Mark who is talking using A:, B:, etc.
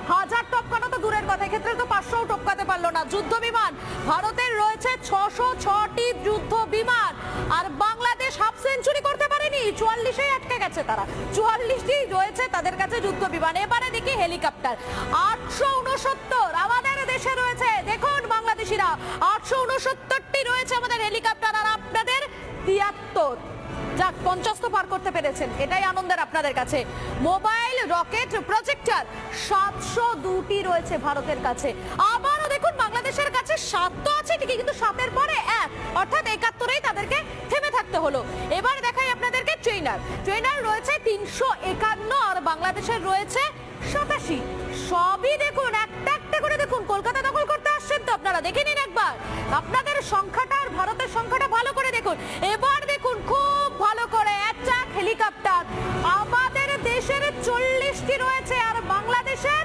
A: 1000 টপকানো তো দূরের কথা, ক্ষেত্রে তো 500ও টপকাতে পারলো না। যুদ্ধ বিমান ভারতের রয়েছে 606টি যুদ্ধ বিমান, আর বাংলাদেশ হাফ সেঞ্চুরি করতে পারেনি, 44এই আটকে গেছে তারা। 44টি রয়েছে তাদের কাছে যুদ্ধ বিমান। এবারে দেখি হেলিকপ্টার 869 আমাদের দেশে রয়েছে। দেখুন বাংলাদেশিরা 869টি রয়েছে আমাদের হেলিকপ্টার, আর আপনাদের 73। যাক, 50 তো পার করতে পেরেছেন, এটাই আনন্দের আপনাদের কাছে। মোবাইল রকেট প্রজেক্টর 702টি রয়েছে ভারতের কাছে। আবারও দেখুন বাংলাদেশের কাছে 7 তো আছে ঠিকই, কিন্তু 7-এর পরে 1, অর্থাৎ 71এই তাদেরকে থেমে থাকতে হলো। এবার দেখাই আপনাদেরকে ট্রেনার রয়েছে 351, আর বাংলাদেশের রয়েছে 87। সবই দেখুন, একটা একটা করে দেখুন। কলকাতা দখল করতে আসছেন তো আপনারা, দেখে নিন একবার আপনাদের সংখ্যাটা আর ভারতের সংখ্যাটা ভালো করে দেখুন। এবার দেখুন খুব ভালো করে, একটা হেলিকপ্টার আমাদের দেশের 40টি রয়েছে, আর বাংলাদেশের